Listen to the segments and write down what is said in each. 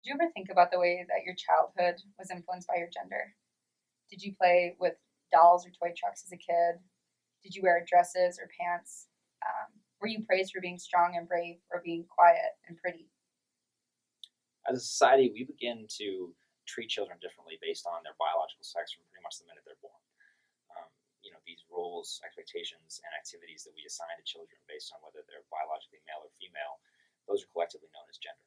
Did you ever think about the way that your childhood was influenced by your gender? Did you play with dolls or toy trucks as a kid? Did you wear dresses or pants? Were you praised for being strong and brave or being quiet and pretty? As a society, we begin to treat children differently based on their biological sex from pretty much the minute they're born. These roles, expectations, and activities that we assign to children based on whether they're biologically male or female, those are collectively known as gender.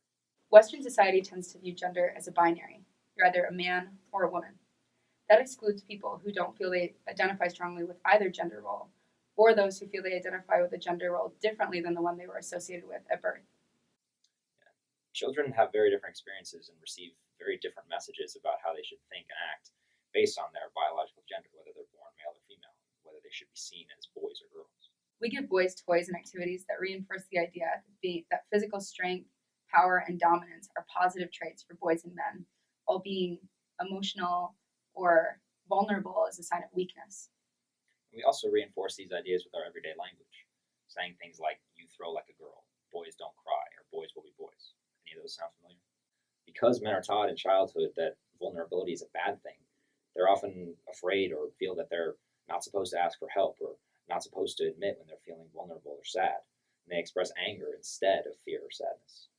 Western society tends to view gender as a binary. You're either a man or a woman. That excludes people who don't feel they identify strongly with either gender role, or those who feel they identify with a gender role differently than the one they were associated with at birth. Children have very different experiences and receive very different messages about how they should think and act based on their biological gender, whether they're born male or female, whether they should be seen as boys or girls. We give boys toys and activities that reinforce the idea that physical strength, power, and dominance are positive traits for boys and men, while being emotional or vulnerable is a sign of weakness. We also reinforce these ideas with our everyday language, saying things like, you throw like a girl, boys don't cry, or boys will be boys. Any of those sound familiar? Because men are taught in childhood that vulnerability is a bad thing, they're often afraid or feel that they're not supposed to ask for help or not supposed to admit when they're feeling vulnerable or sad. And they express anger instead of fear or sadness.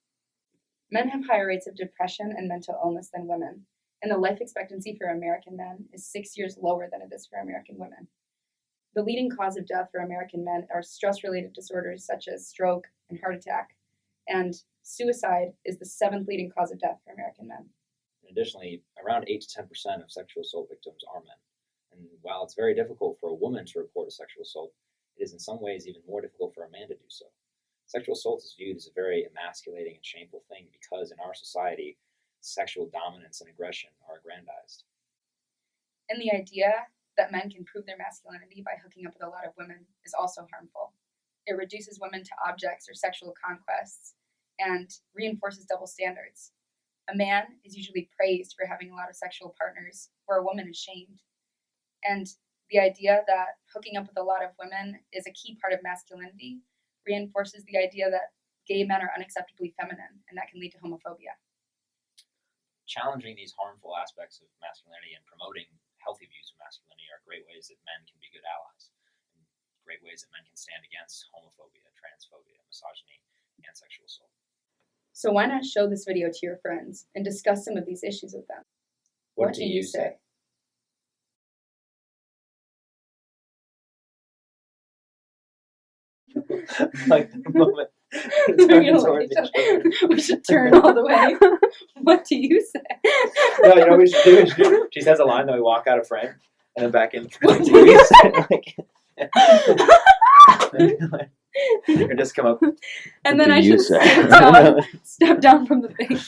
Men have higher rates of depression and mental illness than women, and the life expectancy for American men is 6 years lower than it is for American women. The leading cause of death for American men are stress-related disorders such as stroke and heart attack, and suicide is the 7th leading cause of death for American men. Additionally, around 8 to 10% of sexual assault victims are men. And while it's very difficult for a woman to report a sexual assault, it is in some ways even more difficult for a man to do so. Sexual assault is viewed as a very emasculating and shameful thing because in our society, sexual dominance and aggression are aggrandized. And the idea that men can prove their masculinity by hooking up with a lot of women is also harmful. It reduces women to objects or sexual conquests and reinforces double standards. A man is usually praised for having a lot of sexual partners, where a woman is shamed. And the idea that hooking up with a lot of women is a key part of masculinity reinforces the idea that gay men are unacceptably feminine, and that can lead to homophobia. Challenging these harmful aspects of masculinity and promoting healthy views of masculinity are great ways that men can be good allies, and great ways that men can stand against homophobia, transphobia, misogyny, and sexual assault. So why not show this video to your friends and discuss some of these issues with them? What do you say? Like the moment. We should turn all the way. What do you say? No, you know what we should do? She says a line, then we walk out of frame, and then back in. What do you say? Or just come up. And then I should step down from the thing.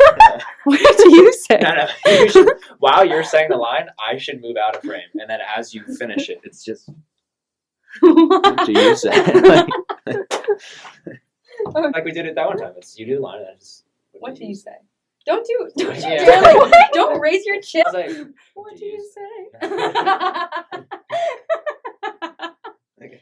What do you say? No. You should, while you're saying the line, I should move out of frame, and then as you finish it, it's just. What do you say? Like we did it that one time. It's you do the line, and I just. What do you say? Don't raise your chin. Like, what do you say? Okay.